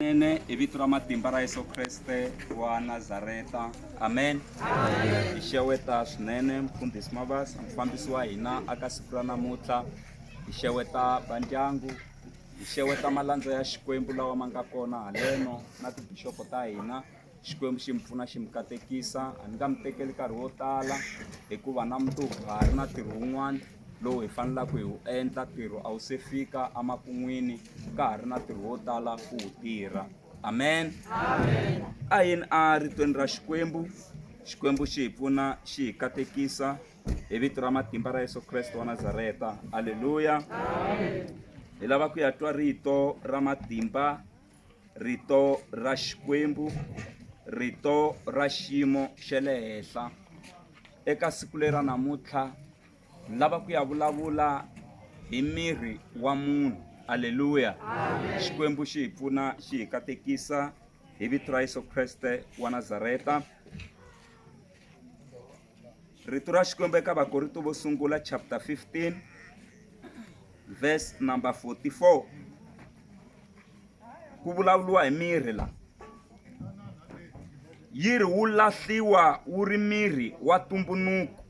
Nene evito ra matimba ra Yesu Kriste wa Nazareta. Amen. Hi xeweta swinene mfundhisi Mabasa, mfambisi wa hina aka siku ra namuntlha. Hi xeweta vandyangu, hi xeweta malandza ya Xikwembu lawa ma nga kona haleno na tibixopo ta hina. Xikwembu xi mi pfuna xi mi katekisa. A ni nga mi tekeli nkarhi wo tala hikuva na mundzuku ha ri na ntirho wun'wana lowu hi fanelaka hi wu endla. Ntirho a wu se fika emakun'wini, ka ha ri na ntirho wo tala ku wu tirha. Amen. Amen. A yini a ritweni ra Xikwembu. Xikwembu xi hi pfuna xi hi katekisa hi vito ra matimba ra Yesu Kriste wa Nazareta. Haleluya. Amen. Hi lava ku ya twa rito ra matimba, rito ra Xikwembu, rito ra xiyimo xa le henhla. Eka siku lera namuntlha lava ku ya vulavula hi miri wa munhu. Haleluya. Xikwembu xi hi pfuna xi hi katekisa hi vito ra Yesu Kriste wa Nazareta. Rito ra Xikwembu eka Vakorinto vo sungula chapter 15 verse number 44 ku vulavuriwa hi miri la. Yiri wu lahliwa wu ri miri wa ntumbuluko,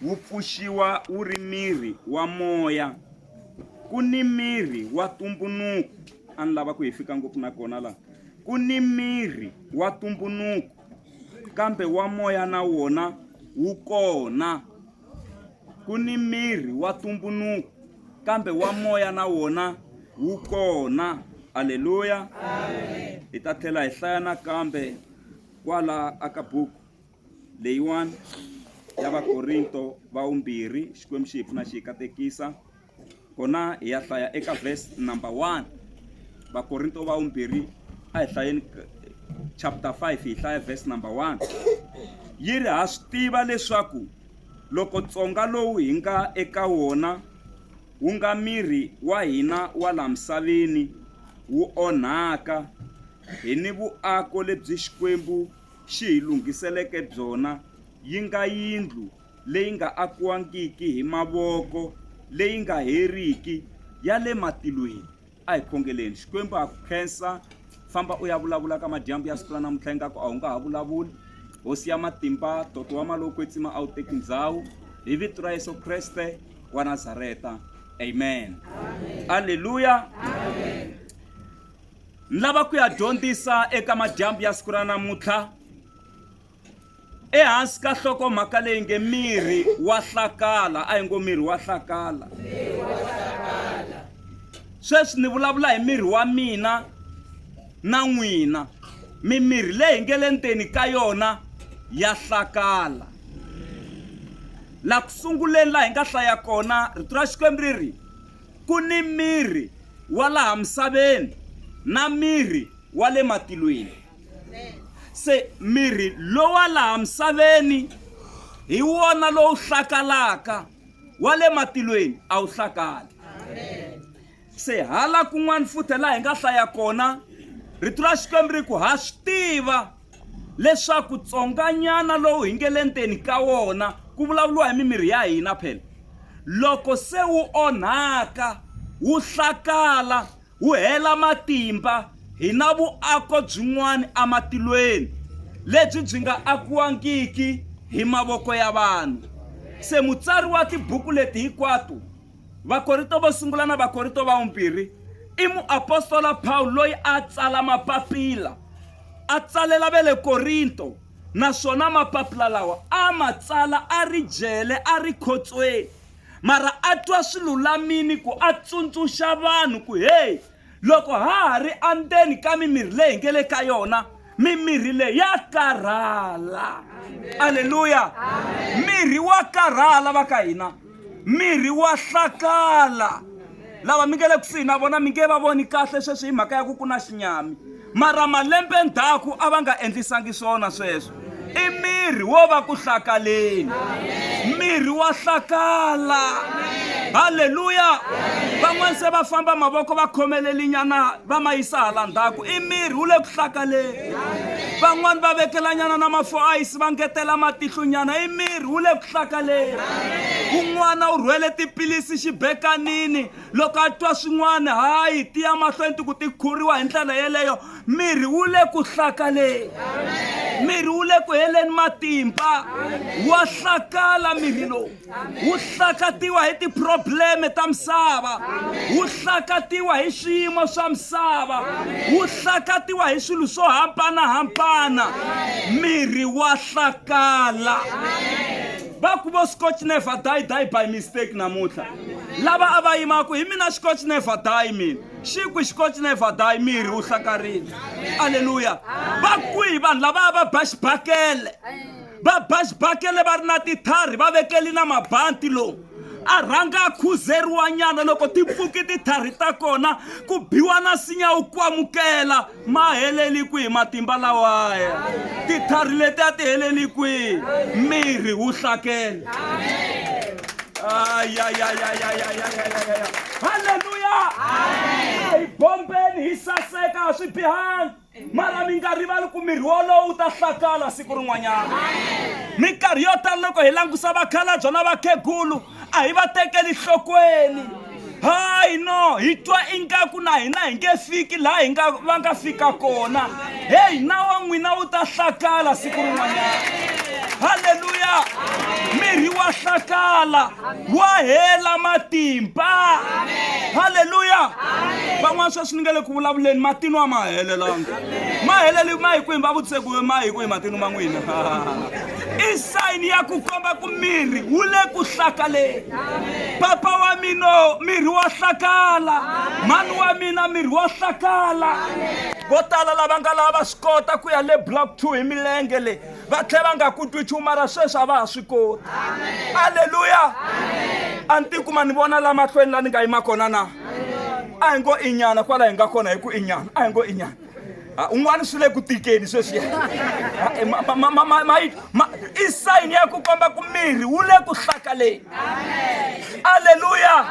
wu pfuxiwa wu ri miri wa moya. Ku ni miri wa ntumbuluko, a ni lava ku hi fika ngopfu na kona la. Ku ni miri wa ntumbuluko kambe wa moya na wona wu kona. Ku ni miri wa ntumbuluko kambe wa moya na wona wu kona. Haleluya. Amen. Hi ta tlhela hi hlaya nakambe kwala aka buku leyiwani ya Vakorinto va vumbirhi. Xikwembu xi hi pfuna xi hi katekisa kona. Hi ya hlaya eka verse number 1. Vakorinto va vumbirhi a hi hlayeni chapter 5 hi hlaya verse number 1. Yi ri ha swi tiva leswaku loko tsonga lowu hi nga eka wona wu nga miri wa hina wa la misaveni wu onhaka, hi ni vuako lebyi Xikwembu xi hi lunghiseleke byona, yi nga yindlu leyi nga akiwangiki hi mavoko, leyi nga heriki, ya le matilweni. A hi khongeleni. Xikwembu ha ku khensa. Famba u ya vulavula ka madyambu ya siku ra namuntlha ingaku a wu nga ha vulavuli. Hosi ya matimba, toto wa maloko etsima a wu teki ndhawu. Hi vito ra Yesu Kriste wa Nazareta. Amen. Haleluya. Amen. Ni lava ku ya dyondzisa eka madyambu ya siku ra namuntlha ehansi ka nhlokomhaka leyi nge miri wa hlakala. A hi ngo miri wa hlakala. Sweswi ni vulavula hi miri wa mina na n'wina. Mimiri leyi nge le ndzeni ka yona ya hlakala. La ku sunguleni la hi nga hlaya kona rito ra Xikwembu ri ri ku ni miri wa laha misaveni na miri wa le matilweni. Se miri lowa laha misaveni hi wona lowu hlakalaka, wa le matilweni a wu hlakali. Se hala kun'wana futhi laha hi nga hlaya kona rito ra Xikwembu ri ku ha swi tiva leswaku tsonganyana lowu hi nge le ndzeni ka wona, ku vulavuriwa hi mimiri ya hina phela, loko se wu onhaka wu hlakala wu hela matimba, hi na vuako byin'wana ematilweni lebyi byi nga akiwangiki hi mavoko ya vanhu. Se mutsari wa tibuku leti hinkwato, Vakorinto vo sungula na Vakorinto va vumbirhi, i muapostola Paulo loyi a tsala mapapila, a tsalela ve le Korinto. Naswona mapapila lawa a ma tsala a ri jele, a ri khotsweni, mara a twa swilulamini ku a tsundzuxa vanhu ku hey, loko ha ha ri andzeni ka mimiri leyi nge le ka yona, mimiri leyi ya karhala. Haleluya. Miri wa karhala va ka hina, miri wa hlakala. Lava mi nge le kusuhi na vona mi nge va voni kahle sweswi hi mhaka ya ku ku na xinyami, mara malembe ndzhaku a va nga endlisangi swona sweswo. I miri wo va ku hlakaleni. Miri wa hlakala. Haleluya. Van'wana se va famba mavoko va khomelelinyana va ma yisa hala ndzhaku. I miri wu le ku hlakaleni. van'wani va vekelanyana na mafo ice va ngetela matihlunyana i miri wu le ku hlakaleni un'wana u rhwele tiphilisi xibekanini loko a twa swin'wana hayi tiya mahlweni ti ku ti khuriwa hi ndlela yeleyo miri wu le ku hlakaleni miri wu le ku heleni matimba wa hlakala miri lowu wu hlakatiwa hi tiprobleme ta misava wu hlakatiwa hi swiyimo swa misava wu hlakatiwa hi swilo swo hambanahambana miri wa hlakala va ku vo Scotch never die by mistake namuntlha lava a va yimaku hi mina Scotch never die mina xiku Scotch never die miri wu hlakarile aleluya va kwihi vanhu lava va ba xibakele va ri na tithari va vekeli na mabanti lowu a rhanga a khuzeriwa nyana loko ti pfuki tithari ta kona ku biwa na sinya wu kwamukela ma heleli kwihi matimba lawaya tithari leti a ti heleli kwihi miri wu hlakela haleluya hi bombeni hi saseka a swi bihangi mara mi nga rivali ku miri wolowo wu ta hlakala siku rin'wanyana minkarhi yo tala loko hi langusa vakhalabyo na vakhegulu a hi va tekeli nhlokweni hayi no hi twa ingaku na hina hi nge fiki laha va nga fika kona heyi na wa n'wina wu ta hlakala siku rin'wanyana haleluya miri wa hlakala wa hela matimba haleluya van'wana sweswi ni nge le ku vulavuleni matino a ma helelanga ma heleli ma hi kwini va vutise ku ma hi kwihi matino ma n'wina i sayini ya ku komba ku miri wu le ku hlakaleni papa wa mina miri wa hlakala mani wa mina miri wa hlakala vo tala lava nga lava swi kota ku ya le block 2 hi milenge le va tlhe va nga ku twi nchumu mara sweswi a va ha swi koti aleluya a ni tikuma ni vona la mahlweni la ni nga yima kona na a hi ngo i nyana kwala hi nga kona hi ku i nyana a hi ngo i nyana un'wana swi le ku tikeni sweswiya i sayini ya ku komba ku miri wu le ku hlakaleni aleluya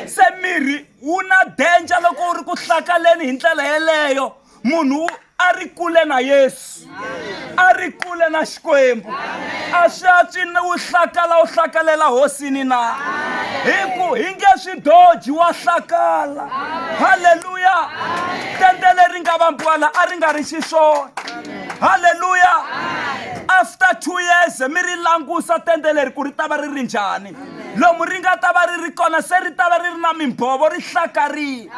se miri wu na danger loko wu ri ku hlakaleni hi ndlela yeleyo munhu a ri kule na Yesu a ri kule na Xikwembu a swi antswi wu hlakalela hosini na hi nge swi doji wa hlakala haleluya tende leri nga vambwala a ri nga ri xiswona haleluya after 2 years mi ri langusa tende leri ku ri ta va ri ri njhani lomu ri nga ta va ri ri kona se ri ta va ri ri na mimbhovo ri hlakarile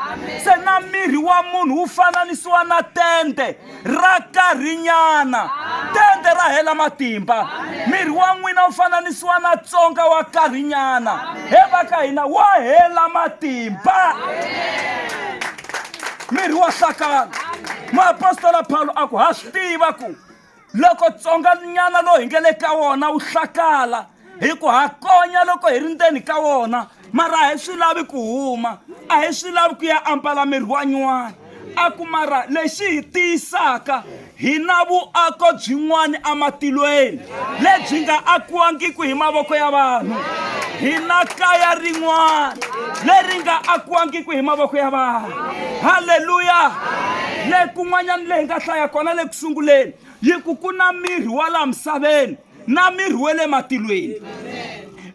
se na miri wa munhu wu fananisiwa na tende ra karhinyana tende ra hela matimba miri wa n'wina wu fananisiwa na tsonga wa karhinyana he va ka hina wa hela matimba miri wa hlakala muapostola Paulo a ku ha swi tiva ku loko tsonga nyana lo hi nge le ka wona wu hlakala hi ku hakonya loko hi ri ndzeni ka wona mara a hi swi lavi ku huma a hi swi lavi ku ya ambala miri wa nywana a ku mara lexi hi tiyisaka hi na vuako byin'wana ematilweni lebyi nga akiwangiki hi mavoko ya vanhu hi na kaya rin'wana leri nga akiwangiki hi mavoko ya vanhu haleluya le kun'wanyana lehi nga hlaya kona le kusunguleni yi ku na miri wa laha misaveni na miri wa le matilweni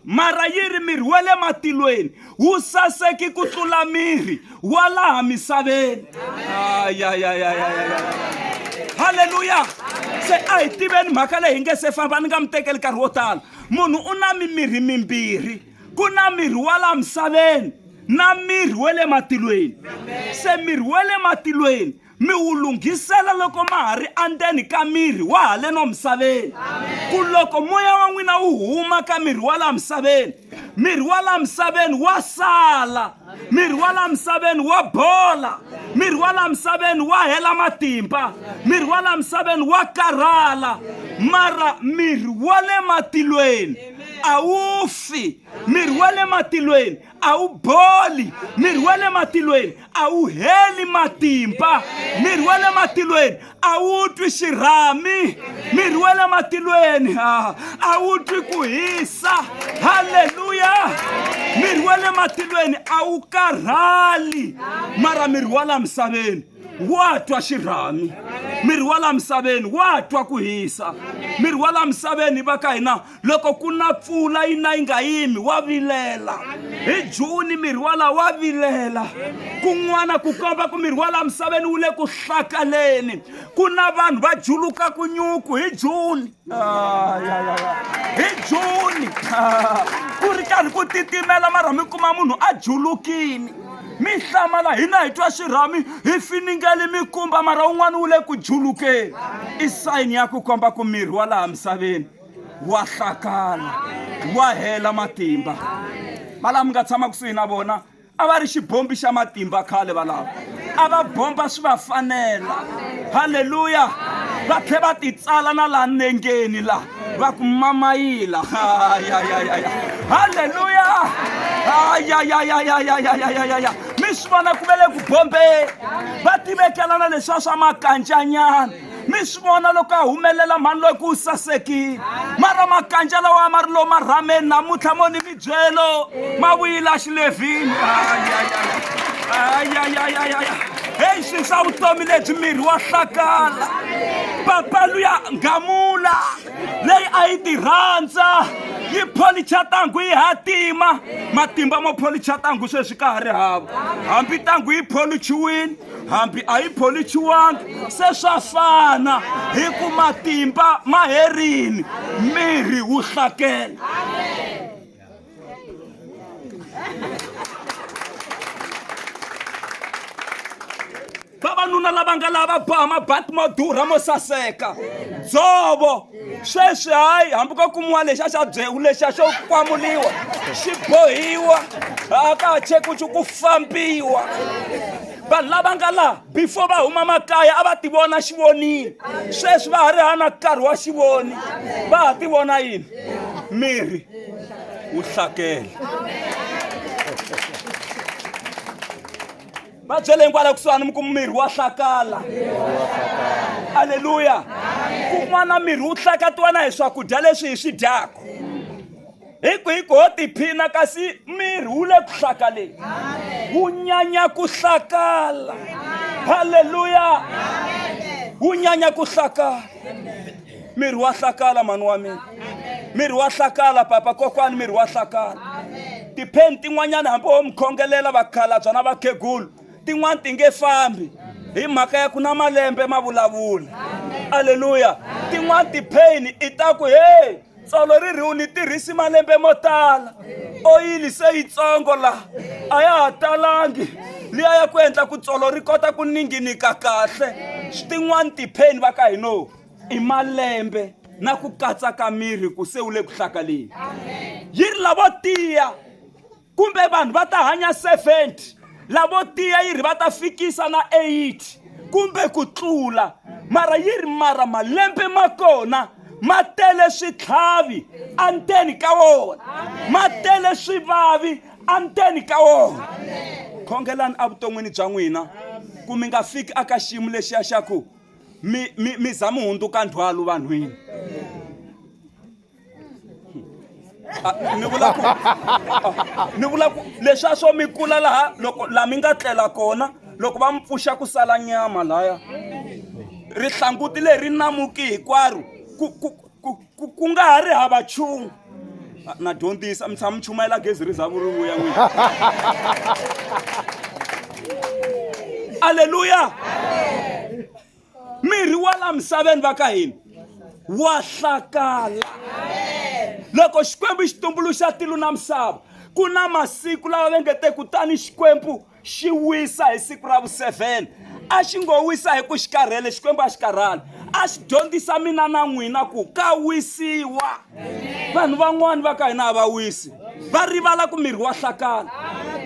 mara yi ri miri wa le matilweni wu saseki ku tlula miri wa laha misaveni haleluya se a hi tiveni mhaka leyi hi nge se famba ni nga mi tekeli nkarhi wo tala munhu u na mimiri mimbirhi ku na miri wa laha misaveni na miri wa le matilweni se miri wa le matilweni mi wu lunghisela loko ma ha ri andzeni ka miri wa hale no misaveni ku loko moya wa n'wina wu huma ka miri wa laha misaveni miri wa laha misaveni wa sala miri wa laha misaveni wa bola miri wa laha misaveni wa hela matimba miri wa laha misaveni wa karhala mara miri wa le matilweni a wu fi miri wa le matilweni a wu boli, miri wa le matilweni a wu heli matimba, miri wa le matilweni a wu twi xirhami, miri wa le matilweni a wu twi ku hisa. Haleluya! Miri wa le matilweni a wu karhali, mara miri wa la misaveni wa twa xirhami, miri wa la misaveni wa twa ku hisa. Miri wa la misaveni va ka hina loko ku na pfula yi nga yimi wa vilela. Hi Juni miri wa la wa vilela. Kun'wana ku komba ku miri wa la misaveni wu le ku hlakaleni. Ku na vanhu va juluka ku nyuku hi Juni. Hi Juni ku ri karhi ku titimela mara mi kuma munhu a julukini. Mi hlamala hina hi twa xirhami hi finingele mikumba mara un'wana wu le ku julukeni. I sayini ya ku komba ku miri wa laha misaveni wa hlakala, wa hela matimba. Valava mi nga tshama kusuhi na vona a va ri xibombi xa matimba khale valava. A va bomba swi va fanela. Haleluya! Va tlhe va titsala na laha nengeni laha va ku mamayila. Haleluya! Mi swi vona ku ve le ku bombeni, va tivekela na leswiya swa makanjanyana. Mi swi vona loko a humelela mhani loyi ku sasekile, mara makanja lawa ma ri lo marhameni namuntlha mo ni mi byelo ma vuyila xilevhini. Hey, swilo swa vutomi lebyi miri wa hlakala. Papa luya Ngamula leyi a yi ti rhandza yi pholicha tangu yi hatima, matimba mo pholicha tangu sweswi ka ha ri hava. Hambi tangu yi pholichiwini, hambi a yi pholichiwangi, se swa fana hi ku matimba ma herini, miri wu hlakela. Vavanuna lava nga lava boha mabati mo durha mo saseka, dzovo sweswi hayi hambi ko kumiwa lexiya xa byewu lexiya xo kwamuliwa xi bohiwa a ka ha chekuchi ku fambiwa. Vanhu lava nga laha before va huma makaya a va ti vona xivonini, sweswi va ha ri hana nkarhi wa xivoni, va ha ti vona yini? Miri wu hlakela. Va byele hinkwala kusuhani mi ku miri wa hlakala. Haleluya! Kun'wana miri wu hlakatiwa na hi swakudya leswi hi swi dyaka. Hiku ho tiphina kasi miri wu le ku hlakaleni, wu nyanya ku hlakala. Haleluya! Wu nyanya ku hlakala. Miri wa hlakala mani wa mina, miri wa hlakala papa kokwani, miri wa hlakala. Tipheni tin'wanyana hambi ho mi khongelela vakhalabya na vakhegulu, tin'wana ti nge fambi hi mhaka ya ku na malembe ma vulavula. Haleluya! Tin'wana tipheni i ta ku hey, tsolo ri ri u ni tirhisi malembe mo tala, oyili se yitsongo laha a ya ha talangi liya ya ku endla ku tsolo ri kota ku ninginika kahle. Tin'wana tipheni va ka hino i malembe na ku katsa ka miri ku se wu le ku hlakaleni. Yi ri lavo tiya kumbe vanhu va ta hanya 70, lavo tiya yi ri va ta fikisa na 80 kumbe ku tlula, mara yi ri mara malembe ma kona ma tele switlhavi anteni ka wona, ma tele swivavi anteni ka wona. Khongelani evuton'wini bya n'wina ku mi nga fiki aka xiyimo lexiya xa ku mi za mi hundzuka ndzhwalo vanhwini. Ni vula ku leswiya swo mi kula laha loko laha mi nga tlela kona, loko va mi pfuxa ku sala nyama laya, rihlanguti leri namuki hinkwaro ku nga ha ri hava nchumu. Na dyondzisa mi tshama mi chumayela gezi ri za vurivuya n'wina. Haleluya! Miri wa la misaveni va ka hina wa hlakala. Loko xikwembu xi tumbuluxa tilo na misava, ku na masiku lawa va nge te kutani xikwembu xi wisa hi siku ra vu7. A xi ngo wisa hi ku xi karhele, xikwembu a xi karhali. A xi dyondzisa mina na n'wina ku ka wisiwa. Vanhu van'wani va ka hina a va wisi, va rivala ku miri wa hlakala.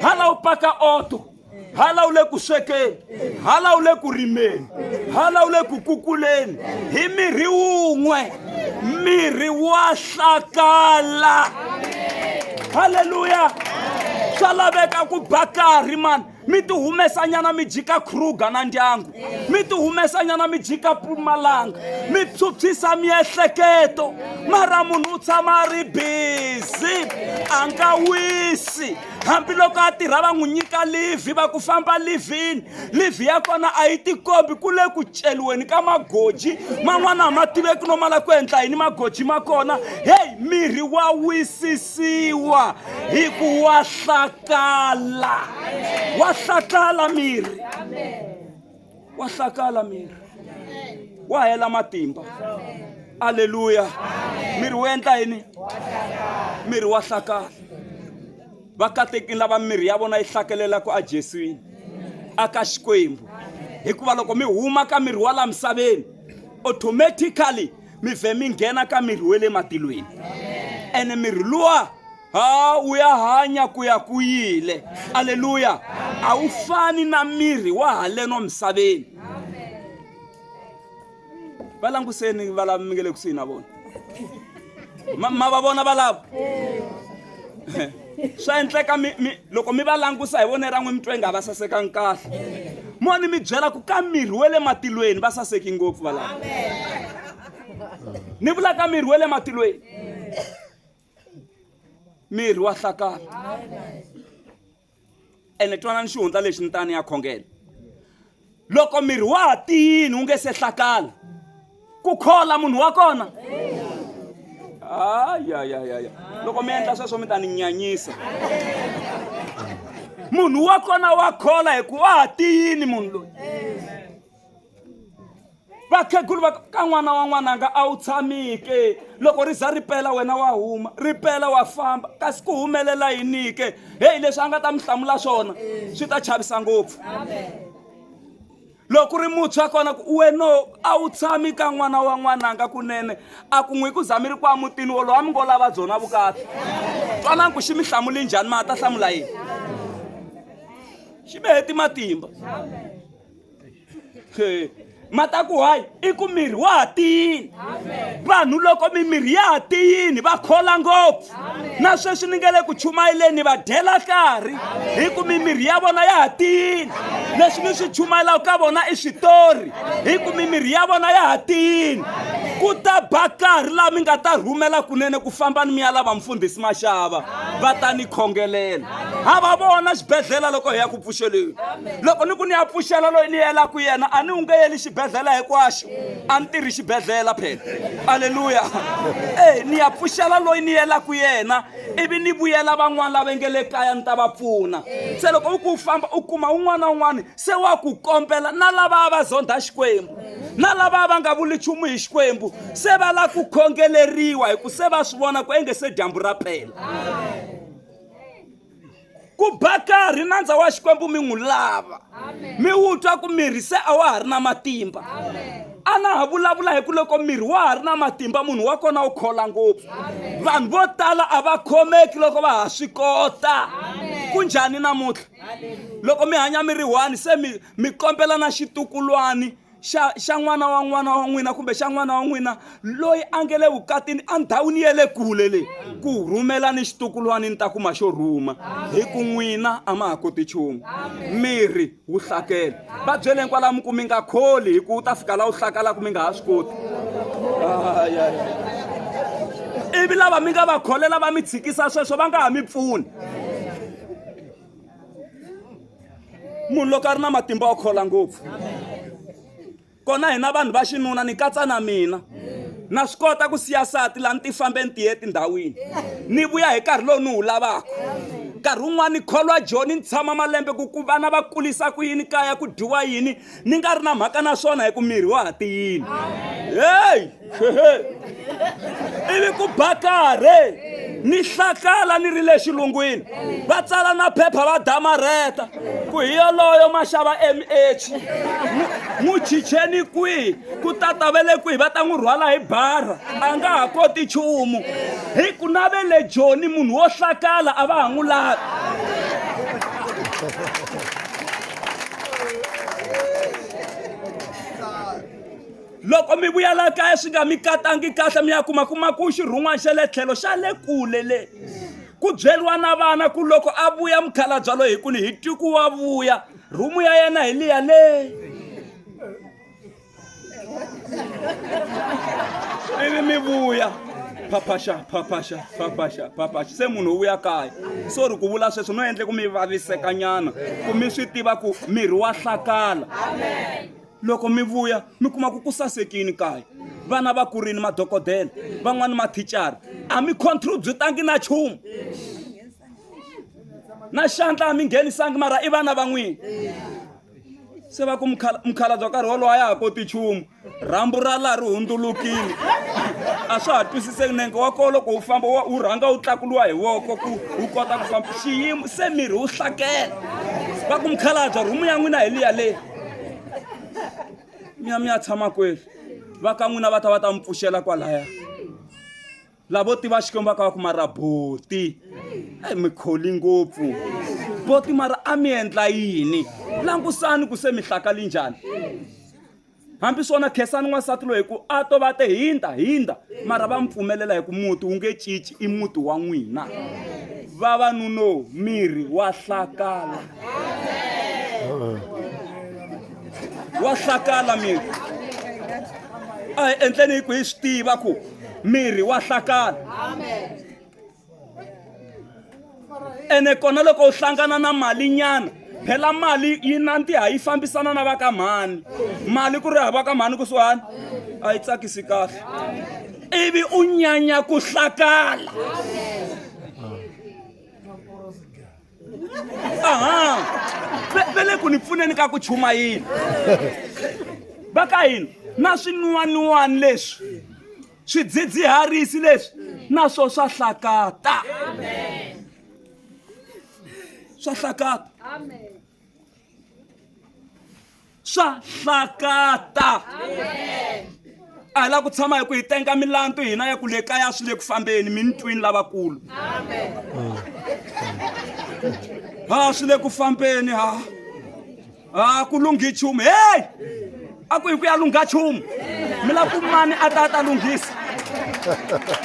Hala u paka oto, hala u le ku swekeni, hala u le ku rimeni, hala u le ku kukuleni hi miri wun'we, miri wa hlakala. Haleluya. Swa laveka ku bakari man, mi ti humesa nyana mi jika Kruger na ndyangu, mi ti humesa nyana mi jika Mpumalanga, mi phyuphyisa miehleketo. Mara munhu u tshama ri busy, a nga wisi. Hambiloko a tirha va n'wi nyika livi, va ku famba livini, livi ya kona a yi tikombi, ku le ku celiweni ka magoji man'wana a ma tiveki no mala ku endla yini magoji ma kona. Hey, mirhi wa wisisiwa hi ku wa hlakala, wa hlakala mirhi, wa hlakala mirhi, wa hela matimba. Haleluya. Mirhi wu endla yini? Mirhi wa hlakala. Vakatekini lava mirhi ya vona yi hlakelelaka a Jeswini, aka Xikwembu, hikuva loko mi huma ka mirhi wa la misaveni, automatically mi vhe mi nghena ka mirhi wa le matilweni. Ene mirhi luwa u ya hanya ku ya ku yile. Haleluya. A wu fani na mirhi wa haleno misaveni. Va languseni va lava mi nge le kusuhi na vona, ma va vona va lava. Swa endleka loko mi va langusa hi vonera n'wi mi twe nga va sasekanga kahle, moni mi byela ku ka mirhi wa le matilweni va saseki ngopfu va lava. Ni vula ka mirhi wa le matilweni, mirhi wa hlakala. Ene twanani xihundla lexi ni tani ya khongela, loko mirhi wa ha tiyini wu nge se hlakala, ku khola munhu wa kona. Ya loko mi endla sweswo mi ta ni nyanyisa. Munhu wa kona wa khola hi ku wa ha tiyini munhu loyi. Vakhegulu va ka n'wana wa n'wananga a wu tshamike, loko ri za ri pela wena wa huma, ri pela wa famba, kasi ku humelela yini ke? Hey, leswi a nga ta mi hlamula swona swi ta chavisa ngopfu. Loko ri muntshwa kona weno a wu tshami ka n'wana wa n'wananga kunene, a ku n'wi ku zamiri kwa mutini wolo a mi ngo lava byona vukati. Twanani ku xi mi hlamuli njhani, ma ta hlamula yini? Xi mi heti matimba. Mata ku hayi i ku mirhi wa ha tiyini. Vanhu loko mimirhi ya ha tiyini va khola ngopfu. Na sweswi ni nge le ku chumayeleni va dyela nkarhi hi ku mimirhi ya vona ya ha tiyini. Leswi ni swi chumayelaka ka vona i switori hi ku mimirhi ya vona ya ha tiyini. Ku ta ba nkarhi laha mi nga ta rhumela kunene ku famba ni mi ya lava mfundhisi Mashava va ta ni khongelela. Ha va vona xibedhlele loko hi ya ku pfuxeleni. Loko ni ku ni ya pfuxela loyi ni yela ku yena a ni u nge yeli xibedhlele hinkwaxo, a ni tirhi xibedhlele phela. Haleluya. Ni ya pfuxela loyi ni yela ku yena ivi ni vuyela van'wana lava nge le kaya ni ta va pfuna. Se loko u ku famba u kuma un'wana na un'wana se wa ku kombela, na lava va zonda Xikwembu, na lava va nga vuli nchumu hi Xikwembu, se va la ku khongeleriwa hi ku se va swi vona ku enge se dyambu ra pela. Ku bakari nandza wa Xikwembu mi n'wi lava, mi wu twa ku mirhi se a wa ha ri na matimba. A na ha vulavula hi ku loko mirhi wa ha ri na matimba munhu wa kona u khola ngopfu. Vanhu vo tala a va khomeki loko va ha swi kota. Ku njhani namuntlha? Loko mi hanya mi ri one se mi kombela na xitukulwani xa n'wana wa n'wina kumbe xa n'wana wa n'wina loyi a nge le vukatini a ndhawini ye le kule leyi, ku rhumela ni xitukulwani ni ta kuma xo rhuma hi ku n'wina a ma ha koti nchumu. Mirhi wu hlakela. Va byeleni kwalamu ku mi nga kholi hi ku u ta fika laha u hlakalaka mi nga ha swi koti. Ivi lava mi nga va kholela va mi tshikisa sweswo va nga ha mi pfuni. Munhu loko a ri na matimba o khola ngopfu. Kona hina vanhu va xinuna ni katsa na mina na swi kota ku siya sati laha ni ti fambe ni tiye tindhawini ni vuya hi nkarhi lowu ni wu lavaka. Nkarhi wun'wana ni kholwa Joni ni tshama malembe ku vana va kulisa ku yini kaya ku dyiwa yini ni nga ri na mhaka na swona hi ku mirhi wa ha tiyini. Hey, ivi ku bakare ni hlakala ni ri le xilungwini va tsala na phepha va damarheta ku hi yoloyo Mashava MH n'wi chicheni kwihi ku tata ve le kwihi va ta n'wi rhwala hi bara a nga ha koti nchumu hi ku na ve le Joni munhu wo hlakala a va ha n'wi lavi. Loko mi vuya la kaya swi nga mi katangi kahle mi ya kuma ku xirhun'wana xa le tlhelo xa le kule le ku byeliwa na vana ku loko a vuya mukhalabye loyi hi ku ni hi tiku wa vuya rumu ya yena hi liya le ivi mi vuya phaphaxa se munhu u vuya kaya sorry ku vula sweswo no endle ku mi vaviseka nyana ku mi swi tiva ku miri wa hlakala loko mi vuya mi kuma ku sasekini kaya vana va kurini madokodela van'wani mathicara a mi contributangi na nchumu na xandla a mi nghenisangi mara i vana van'wini se va ku mukhalabye wa nkarhi wolowo a ya ha koti nchumu rhambu ra laha ri hundzulukile a swa ha twisiseki nenge wa koho loko u famba u rhanga u tlakuliwa hi voko ku u kota ku famba xiyimo se miri wu hlakela va ku mukhalabye rhumu ya n'wina hi liya leyi mi ya tshama kweli va ka n'wina va ta mi pfuxela kwalaya lavo tiva xikwembu va ka va ku mara boti mi kholi ngopfu boti mara a mi endla yini langusani ku se mi hlakali njhani hambi swona khensani n'wansati loyi ku a to va te hinda mara va mi pfumelela hi ku muti wu nge cinci i muti wa n'wina vavanuno miri wa hlakala wa hlakala miri a endleni hi ku hi swi tiva ku miri wa hlakala ene kona loko u hlangana na mali nyana phela mali yi nantiha yi fambisana na va ka mhani mali ku ri hava ka mhani kusuhani a yi tsakisi kahle ivi u nyanya ku hlakala aha vele ku ni pfuneni ka ku chuma yini va ka hina na swin'waniwani leswi swidzidziharisi leswi na swo swa hlakata swa hlakata swa hlakata a hi la ku tshama hi ku hi tenga milantu hina ya ku le kaya swi le ku fambeni mi ni twini lavakulu ha swi le ku fambeni ha ku lunghi nchumu hey a ku hi ku ya lungha nchumu mi lava ku mani a ta lunghisa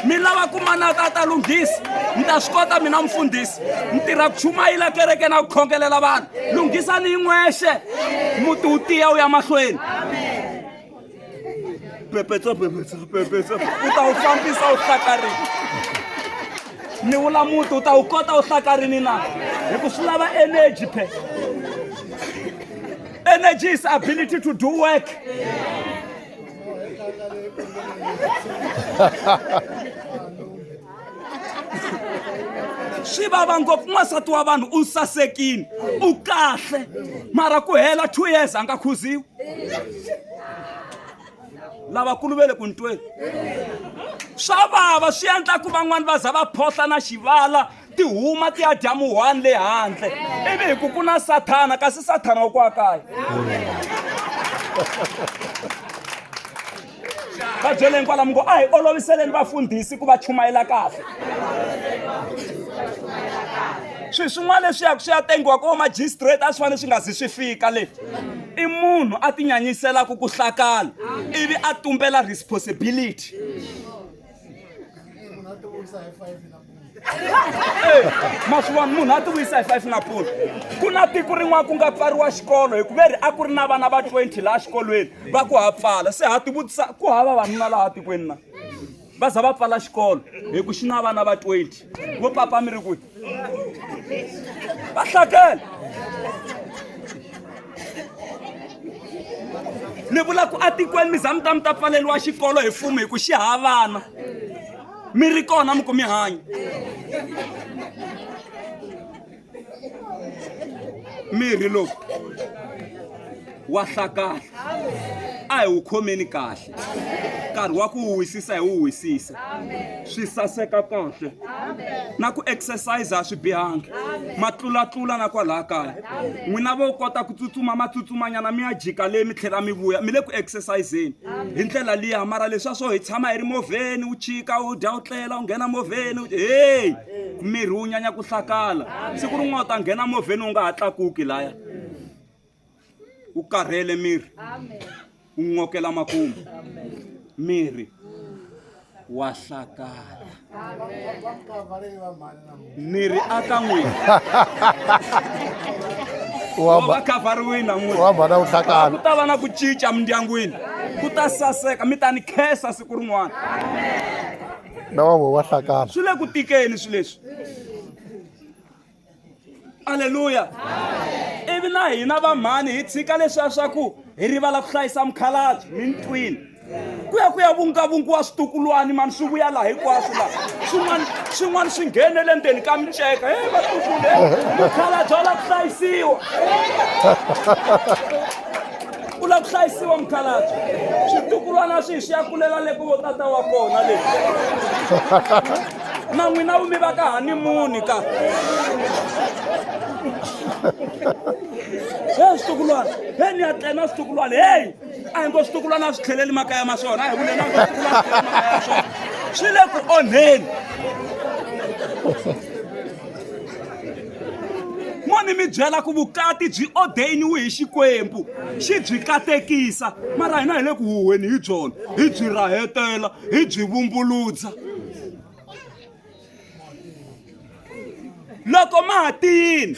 mi lava ku mani a ta lunghisa mi ta swi kota mina mfundhisi mi tirha ku chumayila kereke na ku khongelela vanhu lunghisani hi n'wexe muti wu tiya wu ya mahlweni pepetso u ta wu fambisa wu hlakarini ni vula muti u ta wu kota wu hlakarini na hi ku swi lava energy energy is ability to do work swi vava ngopfu n'wansati wa vanhu u sasekini u kahle mara ku hela 2 years a nga khuziwi lavakulu ve le ku ntweni swa vava swi endla ku van'wani va za va phosla na xivala ti huma ti ya dya muhwani le handle ivi hi ku na sathana kasi sathana wa kwa kaya va byeleni kwala mungo a hi oloviseleni vafundhisi ku va chumayela kahle swi swin'wana leswi yaku swi ya tengiwa ko magistrate a swi fanele swi nga zi swi fika le i munhu a ti nyanyiselaku ku hlakala ivi a tumbela responsibility maswani munhu a ti vuyisa hi 5 nampundzu ku na tiko rin'wana ku nga pfariwa xikolo hi ku veri a ku ri na vana va 20 laha xikolweni va ku ha pfala se ha ti vutisa ku hava vanuna laha tikweni na va za va pfala xikolo hi ku xi na vana va 20 vo papa mi ri kwihi va hlakela ni vula ku a tikweni mi za mi ta pfaleliwa xikolo hi mfumo hi ku xi hava vana mi ri kona mi ku mi hanya mirhi lowu wa hlakala a hi wu khomeni kahle nkarhi wa ku wu wisisa hi wu wisisa swi saseka kahle na ku exercise a swi bihangi matlulatlula na kwalaha kaya n'wina vo kota ku tsutsuma matsutsumanyana mi ya jika leyi mi tlhela mi vuya mi le ku exerciseni hi ndlela liya mara leswa swo hi tshama hi ri movheni u chika u dya u tlela u nghena movheni hey mirhi wu nyanya ku hlakala siku rin'wana u ta nghena movheni u nga ha tlakuki laya u karhele mirhi u ngokela makumu mirhi wa hlakala. Ni ri aka n'wina va khavhariwile namuntlha. Ku ta va na ku cinca mindyangwini, ku ta saseka, mi ta ni khensa siku rin'wana. Swi le ku tikeni swilo leswi. Aleluya. Ivi na hina vamhani hi tshika leswiya swa ku hi rivala ku hlayisa mukhalabye mintwini. Ku ya vungavungiwa switukulwana mani swi vuya laha hinkwaswo laha. Swin'wana swi nghenele ndzeni ka miceka. Vatukule mukhalabye u lava ku hlayisiwa. U lava ku hlayisiwa mukhalabye. Switukulwana swi swi ya kulela le ku vo tata wa kona le. Na n'wina vumi va ka hanimuni ka. Hey switukulwana, hey ni ya tlena switukulwana, hey a hi ngo switukulwana swi tlheleli makaya ma swona, a hi vule na ngo switukulwana swi makaya ya swona. Swi le ku onheni. Moni mi byela ku vukati byi ordainiwe hi Xikwembu, xi byi katekisa, mara hina hi le ku huhweni hi byona, hi byi rahetela, hi byi vumbuludza. Loko ma ha tiyini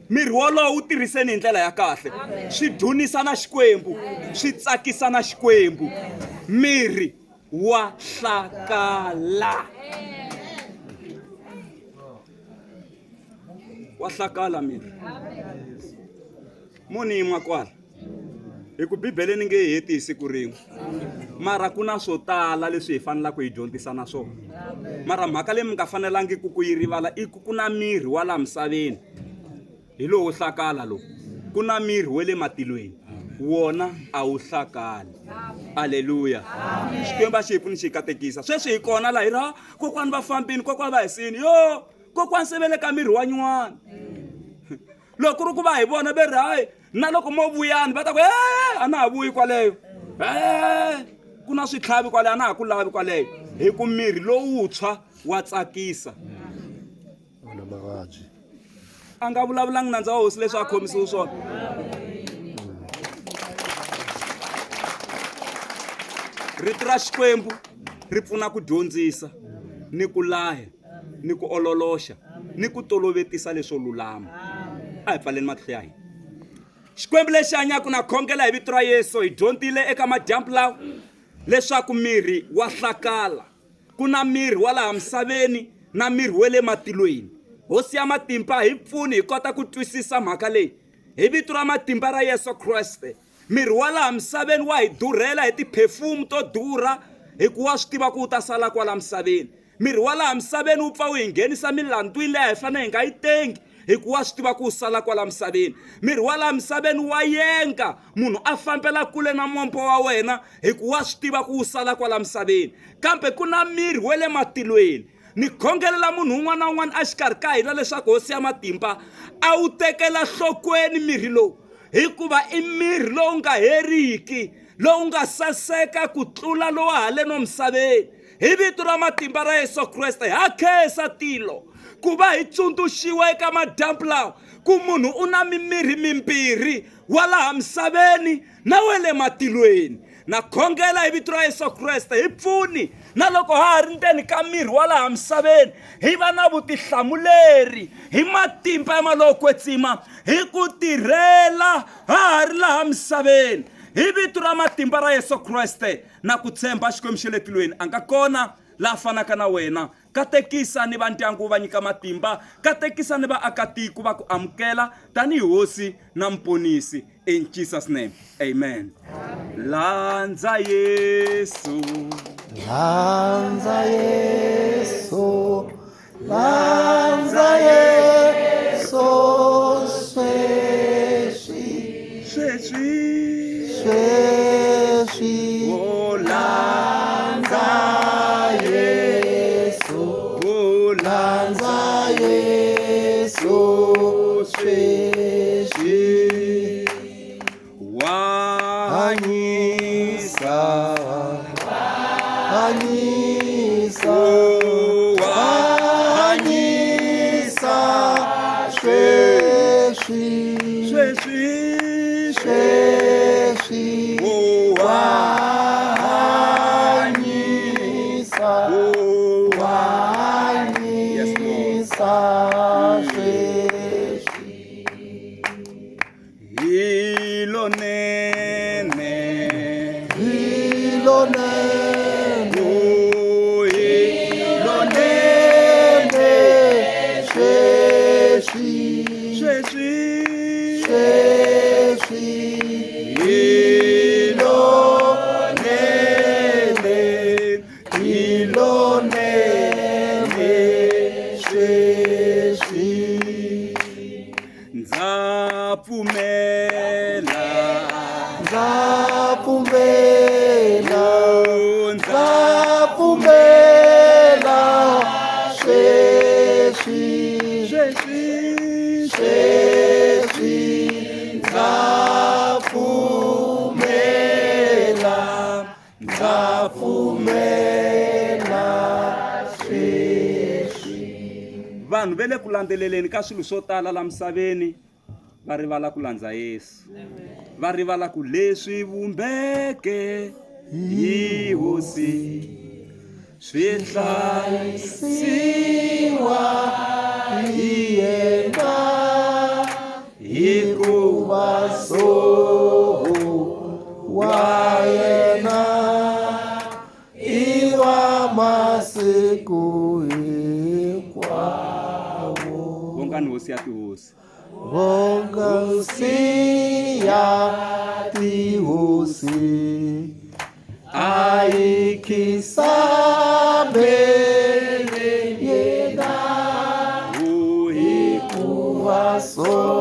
miri wolowo wu tirhiseni hi ndlela ya kahle, swi dzunisa na Xikwembu, swi tsakisa na Xikwembu. Miri wa hlakala. Wa hlakala miri. Moni yin'we kwala. Hi ku Bibeleni nge hi heti hi siku rin'we. Mara ku na swo tala leswi hi fanelaka ku hi dyondzisa na swona. Mara mhaka leyi mi nga fanelangi ku yi rivala i ku na miri wa laha misaveni. Hi lowu hlakala lowu. Ku na miri wa le matilweni. Wona a wu hlakali. Aleluya. Xikwembu a xi hi pfuni xi katekisa. Sweswi hi kona laha hi ra kokwani va fambini, kokwani va hisini. Yo, kokwani se vele ka miri wa nyuwana. Loko ri ku va hi vona ve ri hayi na loko mo vuyani va ta ku a na ha vuyi kwaleyo. Ku na switlhavi kwaleyo, a na ha ku lavi kwaleyo. Hi ku miri lowuntshwa wa tsakisa. A nga vulavulangi nandza wa hosi leswi a khomisiwe swona. Rito ra Xikwembu ri pfuna ku dyondzisa ni ku laha ni ku ololoxa ni ku tolovetisa leswo lulama. A hi pfaleni matihlo ya hina. Xikwembu lexi hanyaka na khongela hi vito ra Yesu hi dyondzile eka madyambu lawa leswaku miri wa hlakala. Ku na miri wa laha misaveni na miri wa le matilweni. Hosi ya matimba hi pfuni hi kota ku twisisa mhaka leyi. Hi vito ra matimba ra Yesu Kriste. Miri wa laha misaveni wa hi durhela hi tiperfume to durha hikuva swi tiva ku u ta sala kwala misaveni. Miri wa laha misaveni wu pfa wu hi nghenisa milandwini leyi hi fanele hi nga yi tengi hikuva swi tiva ku u sala kwala misaveni. Miri wa laha misaveni wa yenga munhu a fambela kule na mombo wa wena hikuva swi tiva ku u sala kwala misaveni. Kambe ku na miri wa le matilweni. Ni khongelela munhu un'wana na un'wana a xikarhi ka hina leswaku hosi ya matimba a wu tekela nhlokweni miri lowu, hikuva i miri lowu nga heriki, lowu nga saseka ku tlula lowu haleno misaveni. Hi vito ra matimba ra Yesu Kriste ha khensa tilo ku va hi tsundzuxiwa eka madyambu lawa ku munhu u na mimiri mimbirhi, wa laha misaveni na wa le matilweni. Na khongela hi vito ra Yesu Kriste hi pfuni na loko ha ri ndzeni ka miri wa laha misaveni hi va na vutihlamuleri hi matimba ya malokwetsima hi ku tirhela ha ri laha misaveni hi vito ra matimba ra Yesu Kriste. Na ku tshemba Xikwembu xa le tilweni a nga kona laha fanaka na wena. Katekisa ni va ndyangu va nyika matimba, katekisa ni vaakatiko va ku amukela tanihi hosi na mponisi. In Jesus name, amen. Landza Yesu, landza Yesu, landza Yesu, sweswi, sweswi, sweswi, oh landza Yesu, oh landza Yesu, sweswi, wanyisa, wanyisa, oh wanyisa, sweswi, sweswi, sweswi, oh wanyisa, ilonene ilonene sheshi sheshi sheshi ilonene ilonene sheshi ndzapfumela ndzapfumela ndzapfumela sheshi sheshi sheshi ndzapfumela ndzapfumela sheshi. vanhu ve le ku landzeleleni ka swilo swo tala la misaveni va rivala ku landza Yesu va rivala ku leswi vumbeke hi hosi swi hlayisiwa hi yena hikuva soho wa yena i wa masiku hinkwawo. vongani hosi ya tihosi Vonga siya tihosi aikisabele yena uhi hikuva soho